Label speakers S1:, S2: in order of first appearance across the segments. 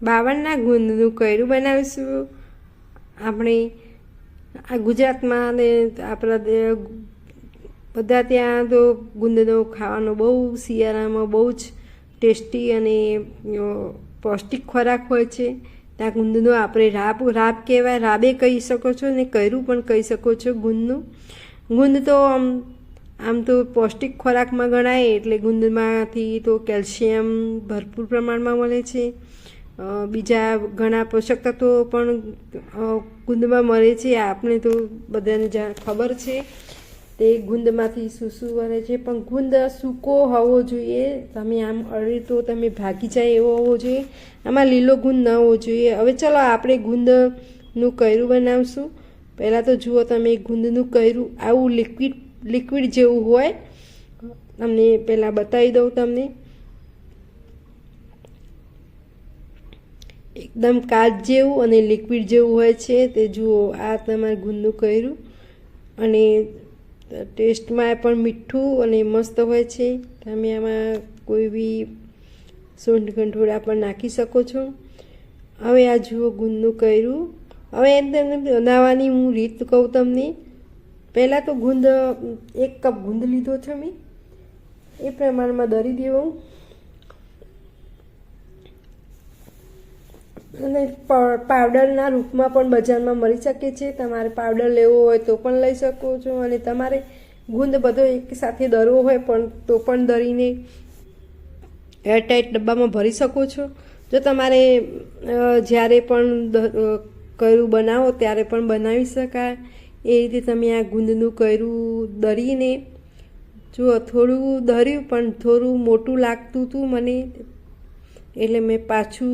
S1: બાવળના ગુંદનું કૈરું બનાવીશું આપણે આ ગુજરાતમાં ને આપણા બધા ત્યાં તો ગુંદનો ખાવાનો બહુ શિયાળામાં બહુ જ ટેસ્ટી અને પૌષ્ટિક ખોરાક હોય છે. ત્યાં ગુંદનો આપણે રાબ કહેવાય, રાબે કહી શકો છો ને કૈરું પણ કહી શકો છો. ગુંદ તો આમ તો પૌષ્ટિક ખોરાકમાં ગણાય, એટલે ગુંદમાંથી તો કેલ્શિયમ ભરપૂર પ્રમાણમાં મળે છે. બીજા ઘણા પોષક તત્વો પણ ગુંદમાં મળે છે. આપણે તો બધાને ખબર છે તે ગુંદમાંથી શું મળે છે. પણ ગુંદ સૂકો હોવો જોઈએ, તમે આમ અડી તો તમે ભાગી જાય એવો હોવો જોઈએ. આમાં લીલો ગુંદ ન હોવો જોઈએ. હવે ચલો આપણે ગુંદનું કૈરું બનાવશું. પહેલાં તો જુઓ તમે, ગુંદનું કૈરું આવું લિક્વિડ જેવું હોય. તમને પહેલાં બતાવી દઉં તમને, એકદમ કાચ જેવું અને લિક્વિડ જેવું હોય છે. તે જુઓ, આ તમારે ગુંદનું કૈરું, અને ટેસ્ટમાં પણ મીઠું અને મસ્ત હોય છે. તમે આમાં કોઈ બી સૂંઠ ગંઠોડા પણ નાખી શકો છો. હવે આ જુઓ ગુંદનું કૈરું. હવે એમ તમને બનાવવાની હું રીત કહું તમને. પહેલાં તો ગુંદ 1 કપ ગુંદ લીધો છે મેં, એ પ્રમાણમાં દળી દેવું. અને પાવડરના રૂપમાં પણ બજારમાં મળી શકે છે. તમારે પાવડર લેવો હોય તો પણ લઈ શકો છો, અને તમારે ગુંદ બધો એક સાથે દળવો હોય પણ તો પણ દળીને એરટાઈટ ડબ્બામાં ભરી શકો છો. જો તમારે જ્યારે પણ કૈરું બનાવો ત્યારે પણ બનાવી શકાય. એ રીતે તમે આ ગુંદનું કૈરું દળીને જુઓ, થોડું દળ્યું પણ થોડું મોટું લાગતું હતું મને, એટલે મેં પાછું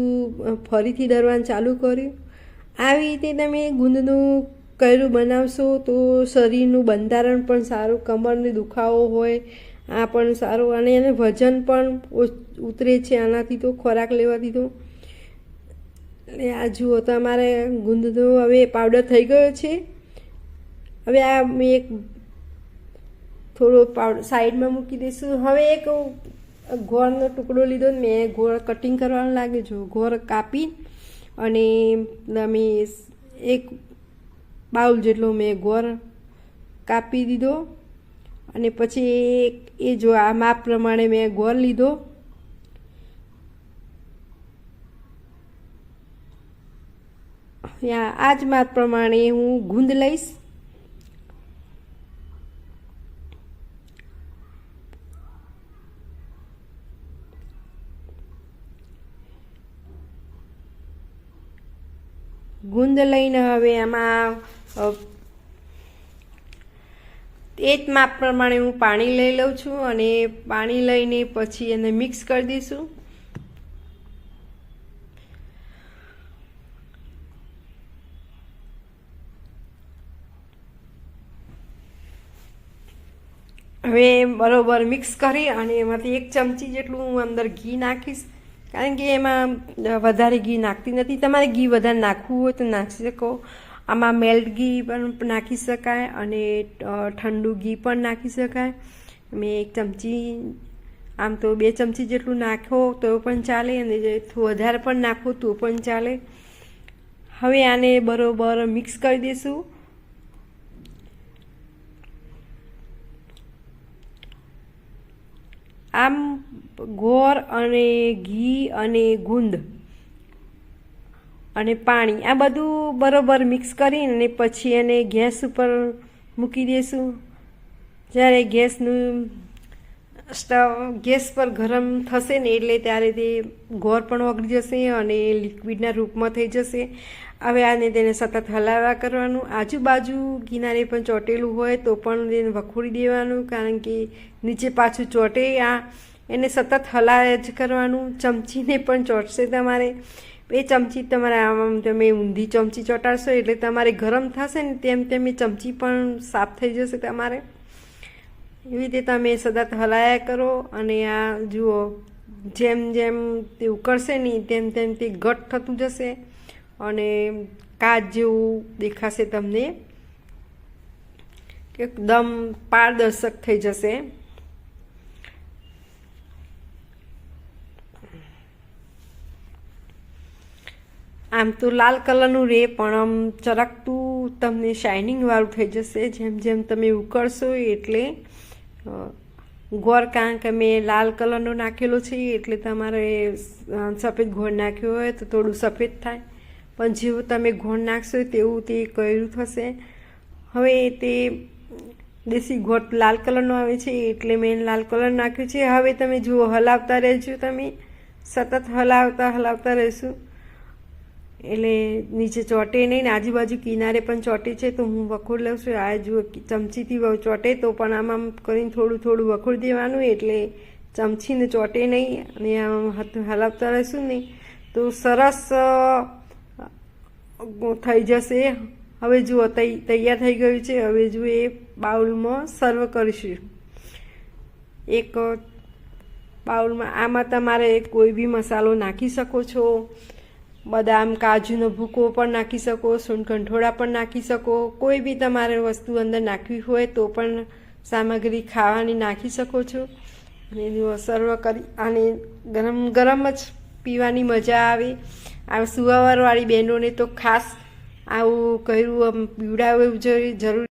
S1: ફરીથી દળવાનું ચાલુ કર્યું. આવી રીતે તમે ગુંદનું કૈરું બનાવશો તો શરીરનું બંધારણ પણ સારું, કમરનો દુખાવો હોય આ પણ સારું, અને એને વજન પણ ઉતરે છે આનાથી તો, ખોરાક લેવાથી તો. એટલે આ જુઓ, તમારે ગુંદનો હવે પાવડર થઈ ગયો છે. હવે આ મેં એક થોડો પાવડર સાઈડમાં મૂકી દઈશું. હવે એક ગોળનો ટુકડો લીધો, મેં ગોળ કટિંગ કરવાનું લાગે છે. ગોળ કાપી અને તમે 1 બાઉલ જેટલો મેં ગોળ કાપી દીધો, અને પછી એ જો આ માપ પ્રમાણે મેં ગોળ લીધો. આ જ માપ પ્રમાણે હું ગુંદ લઈશ. ગુંદ લઈને હવે આમાં એ જ માપ પ્રમાણે હું પાણી લઈ લઉં છું, અને પાણી લઈને પછી એને મિક્સ કરી દઈશું. હવે બરોબર મિક્સ કરી અને એમાંથી 1 ચમચી જેટલું હું અંદર ઘી નાખીશ, કારણ કે એમાં વધારે ઘી નાખતી નથી. તમારે ઘી વધારે નાખવું હોય તો નાખી શકો. આમાં મેલ્ટ ઘી પણ નાખી શકાય અને ઠંડુ ઘી પણ નાખી શકાય. મેં 1 ચમચી, આમ તો 2 ચમચી જેટલું નાખો તો પણ ચાલે, અને વધારે પણ નાખો તો પણ ચાલે. હવે આને બરોબર મિક્સ કરી દઈશું. આમ ગોળ અને ઘી અને ગુંદ અને પાણી આ બધું બરોબર મિક્સ કરીને પછી એને ગેસ ઉપર મૂકી દઈશું. જ્યારે ગેસ પર ગરમ થશે ને એટલે ત્યારે તે ગોળ પણ ઓગળી જશે અને લિક્વિડના રૂપમાં થઈ જશે. હવે આને તેને સતત હલાવ્યા કરવાનું. આજુબાજુ કિનારે પણ ચોટેલું હોય તો પણ તેને વખોડી દેવાનું, કારણ કે નીચે પાછું ચોટે. એને સતત હલાવ્યા જ કરવાનું. ચમચીને પણ ચોટશે તમારે. એ ચમચી તમારે આમ તમે ઊંધી ચમચી ચોંટાડશો એટલે તમારે ગરમ થશે ને તેમ તેમ એ ચમચી પણ સાફ થઈ જશે તમારે. એવી રીતે તમે સતત હલાયા કરો, અને આ જુઓ, જેમ જેમ તે ઉકળશે નહીં તેમ તેમ તે ઘટ થતું જશે અને કાચ જેવું દેખાશે તમને, એકદમ પારદર્શક થઈ જશે. આમ તો લાલ કલરનું રહે પણ આમ ચરકતું તમને શાઇનિંગવાળું થઈ જશે જેમ જેમ તમે ઉકળશો એટલે ગોળ, કારણ કે મેં લાલ કલરનો નાખેલો છે એટલે તમારે સફેદ ગોળ નાખ્યો હોય તો થોડું સફેદ થાય, પણ જેવું તમે ગોળ નાખશો તેવું તે કયું થશે. હવે તે દેશી ગોળ લાલ કલરનો આવે છે એટલે મેં લાલ કલર નાખ્યું છે. હવે તમે જુઓ, હલાવતા રહેજો, તમે સતત હલાવતા રહેશું એટલે નીચે ચોટે નહીં ને આજુબાજુ કિનારે પણ ચોટે છે. તો હું વખોડ લઉં છું. આ જુઓ, ચમચીથી ચોટે તો પણ આમ કરીને થોડું થોડું વખોડ દેવાનું એટલે ચમચીને ચોટે નહીં અને આમ હલાવતા રહેશું નહીં તો સરસ થઈ જશે. હવે જુઓ તૈયાર થઈ ગયું છે. હવે જુઓ એ બાઉલમાં સર્વ કરીશું. એક બાઉલમાં આમાં તમારે કોઈ બી મસાલો નાખી શકો છો. બદામ, કાજુનો ભૂકો પણ નાખી શકો, સૂંઠ-ગંઠોડા પણ નાખી શકો. કોઈ બી તમારે વસ્તુ અંદર નાખવી હોય તો પણ સામગ્રી ખાવાની નાખી શકો છો. અને સર્વ કરી અને ગરમ ગરમ જ પીવાની મજા આવે. આ સુવાવાળવાળી બહેનોને તો ખાસ આવું કર્યું પીવડાવવું જરૂરી